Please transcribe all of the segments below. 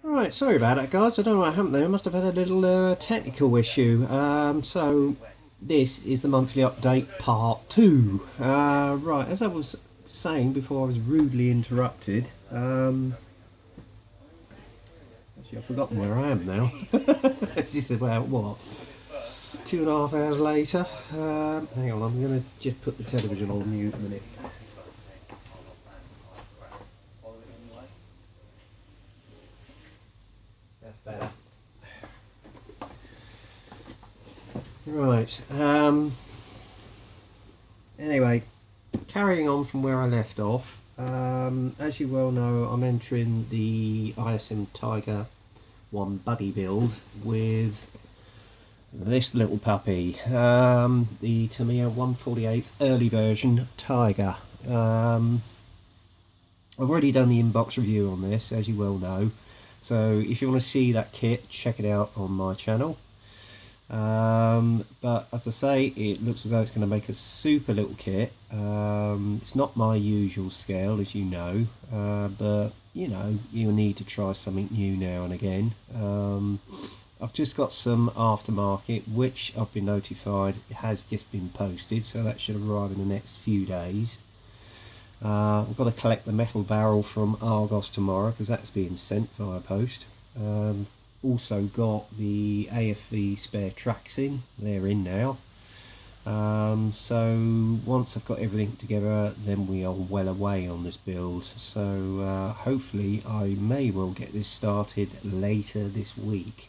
Right, sorry about that, guys. I don't know what happened there. I must have had a little technical issue. So this is the monthly update part two. Right, as I was saying before, I was rudely interrupted. Actually, I've forgotten where I am now. This is about what 2.5 hours later. Hang on, I'm going to just put the television on mute a minute. That's better. Right. Anyway, carrying on from where I left off. As you well know, I'm entering the ISM Tiger 1 buggy build with this little puppy, the Tamiya 148th early version Tiger. I've already done the inbox review on this, as you well know. So if you want to see that kit, check it out on my channel. But as I say, it looks as though it's going to make a super little kit. It's not my usual scale, as you know, but you know, you'll need to try something new now and again. I've just got some aftermarket, which I've been notified has just been posted, so that should arrive in the next few days. I've got to collect the metal barrel from Argos tomorrow because that's being sent via post. Also got the AFV spare tracks in, they're in now. So once I've got everything together, then we are well away on this build. So hopefully I may well get this started later this week.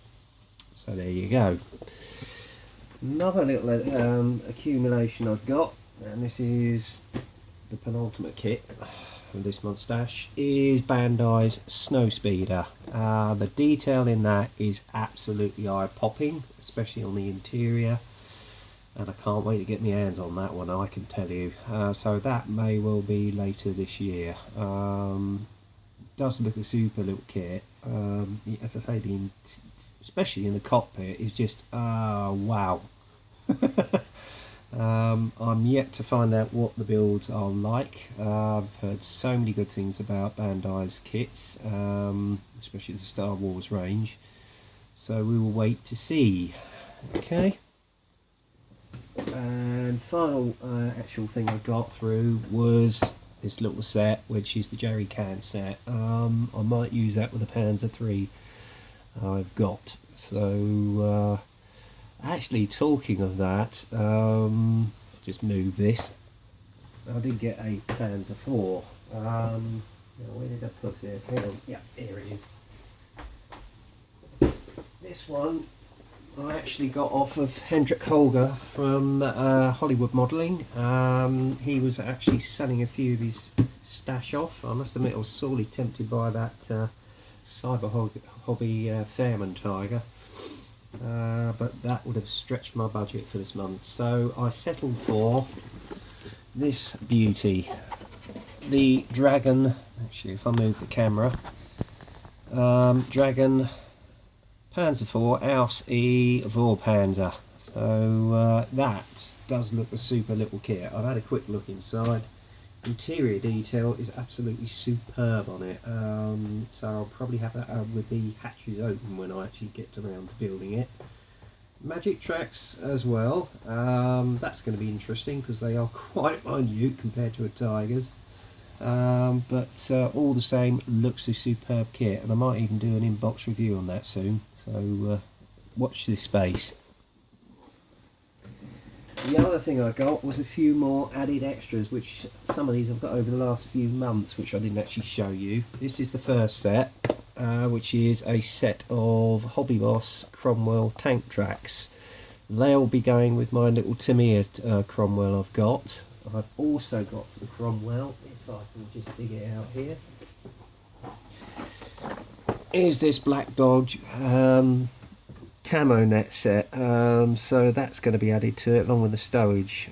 So there you go. Another little accumulation I've got, and this is the penultimate kit of this month's stash, is Bandai's Snowspeeder. The detail in that is absolutely eye-popping, especially on the interior, and I can't wait to get my hands on that one, I can tell you. So that may well be later this year. Does look a super little kit. As I say, especially in the cockpit, is just wow. I'm yet to find out what the builds are like. I've heard so many good things about Bandai's kits, especially the Star Wars range. So we will wait to see. Okay. And final actual thing I got through was this little set, which is the Jerry Can set. I might use that with the Panzer III I've got. So actually, talking of that, just move this. I did get a Panzer IV. Now where did I put it? Hang on. Yeah, here it is. This one I actually got off of Hendrik Holger from Hollywood Modelling. He was actually selling a few of his stash off. I must admit I was sorely tempted by that Cyber Hobby Fairman Tiger. But that would have stretched my budget for this month, so I settled for this beauty, the Dragon. Actually, if I move the camera, Dragon Panzer IV Aus E Vorpanzer. So that does look a super little kit. I've had a quick look inside. Interior detail is absolutely superb on it, so I'll probably have that with the hatches open when I actually get around to building it. Magic tracks as well, that's going to be interesting because they are quite minute compared to a Tiger's, but all the same looks a superb kit, and I might even do an inbox review on that soon, so watch this space. The other thing I got was a few more added extras, which some of these I've got over the last few months, which I didn't actually show you. This is the first set, which is a set of Hobby Boss Cromwell tank tracks. They'll be going with my little Tamiya Cromwell I've got. I've also got for the Cromwell, if I can just dig it out here, is this Black Dodge camo net set, so that's going to be added to it along with the stowage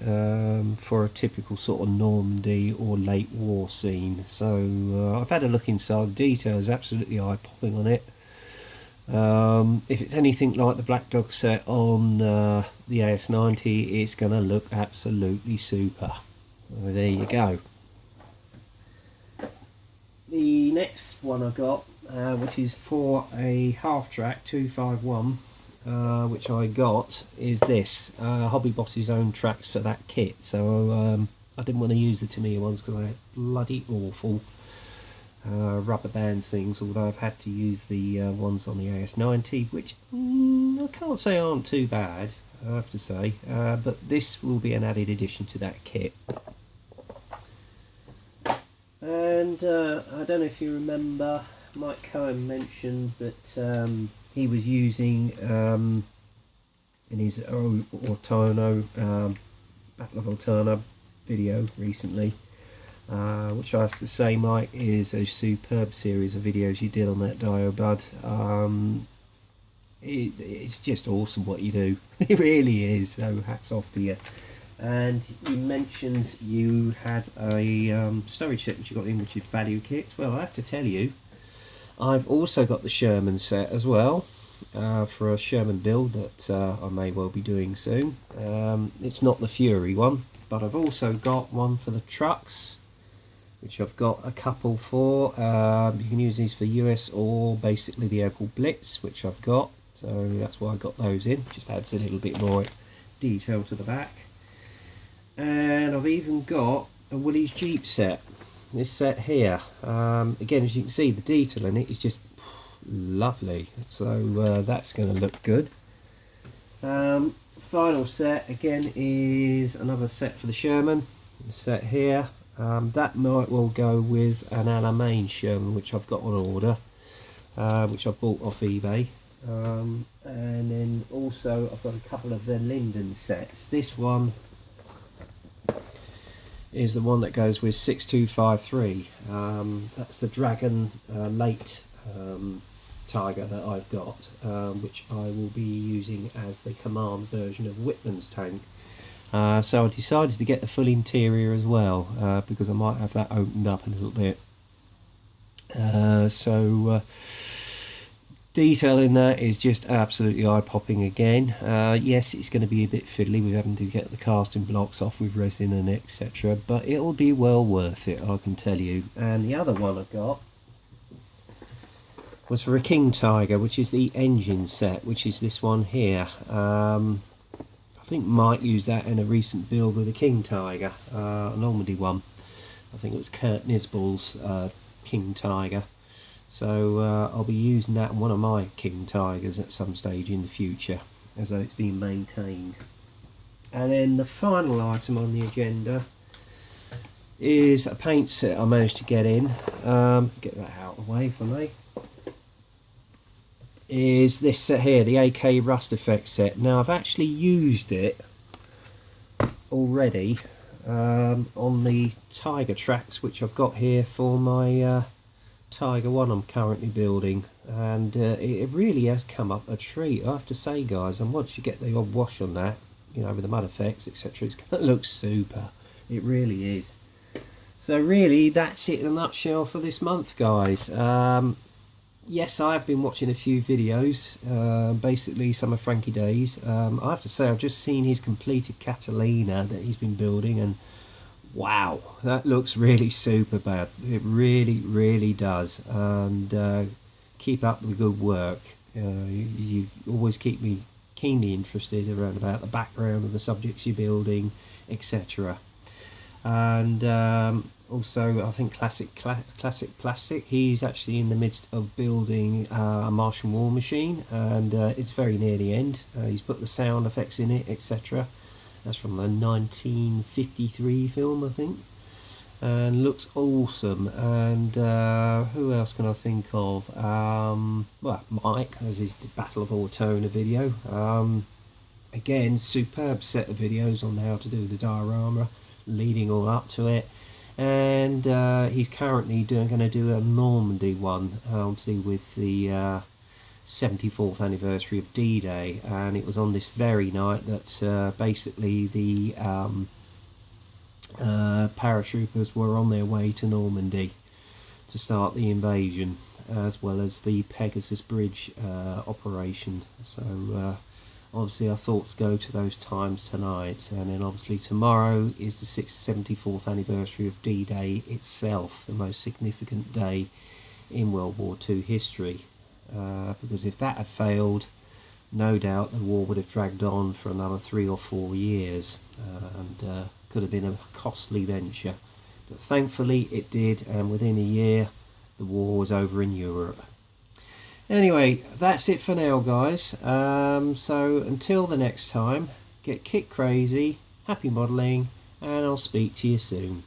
for a typical sort of Normandy or late war scene. So I've had a look inside. The detail is absolutely eye-popping on it. If it's anything like the Black Dog set on the AS90, it's going to look absolutely super. So there you go. The next one I got, which is for a half track 251, which I got, is this Hobby Boss's own tracks for that kit. So I didn't want to use the Tamiya ones because they're bloody awful rubber band things, although I've had to use the ones on the AS90, which I can't say aren't too bad, I have to say, but this will be an added addition to that kit. And I don't know if you remember, Mike Cohen mentioned that he was using in his Ortona Battle of Ortona video recently, which I have to say, Mike, is a superb series of videos you did on that Diobud. It's just awesome what you do. It really is, so hats off to you. And you mentioned you had a storage set which you got in, which is value kits. Well, I have to tell you, I've also got the Sherman set as well, for a Sherman build that I may well be doing soon. It's not the Fury one, but I've also got one for the trucks, which I've got a couple for. You can use these for US or basically the Opel Blitz, which I've got. So that's why I got those in. Just adds a little bit more detail to the back. And I've even got a Willys Jeep set. This set here. Again, as you can see, the detail in it is just lovely. So that's going to look good. Final set again is another set for the Sherman. The set here. That might well go with an Alamein Sherman, which I've got on order, which I've bought off eBay. And then also I've got a couple of the Linden sets. This one is the one that goes with 6253. That's the Dragon late Tiger that I've got, which I will be using as the command version of Whitman's tank. So I decided to get the full interior as well, because I might have that opened up a little bit. Detail in that is just absolutely eye-popping again. Yes, it's going to be a bit fiddly with having to get the casting blocks off with resin and etc, but it'll be well worth it, I can tell you. And the other one I got was for a King Tiger, which is the engine set, which is this one here. I think might use that in a recent build with a King Tiger, a Normandy one. I think it was Kurt Nisball's King Tiger. So I'll be using that in one of my King Tigers at some stage in the future, as though it's being maintained. And then the final item on the agenda is a paint set I managed to get in. Get that out of the way for me. Is this set here, the AK Rust Effect set. Now I've actually used it already on the Tiger tracks, which I've got here for my Tiger 1 I'm currently building, and it really has come up a treat, I have to say, guys. And once you get the odd wash on that, you know, with the mud effects etc, it's going to look super. It really is. So really that's it in a nutshell for this month, guys. Yes, I have been watching a few videos, basically some of Frankie Day's. I have to say, I've just seen his completed Catalina that he's been building, and wow, that looks really super bad. It really does. And keep up the good work. You always keep me keenly interested around about the background of the subjects you're building, etc. And also, I think Classic Plastic, he's actually in the midst of building a Martian war machine, and it's very near the end. He's put the sound effects in it, etc. That's from the 1953 film, I think, and looks awesome. And who else can I think of? Well, Mike has his Battle of Ortona video. Again, superb set of videos on how to do the diorama leading all up to it. And he's currently going to do a Normandy one, obviously with the 74th anniversary of D-Day, and it was on this very night that basically the paratroopers were on their way to Normandy to start the invasion, as well as the Pegasus Bridge operation. So obviously our thoughts go to those times tonight, and then obviously tomorrow is the 74th anniversary of D-Day itself, the most significant day in World War II history, because if that had failed, no doubt the war would have dragged on for another 3 or 4 years, and could have been a costly venture. But thankfully it did, and within a year the war was over in Europe. Anyway, that's it for now, guys. So until the next time, get kit crazy, happy modelling, and I'll speak to you soon.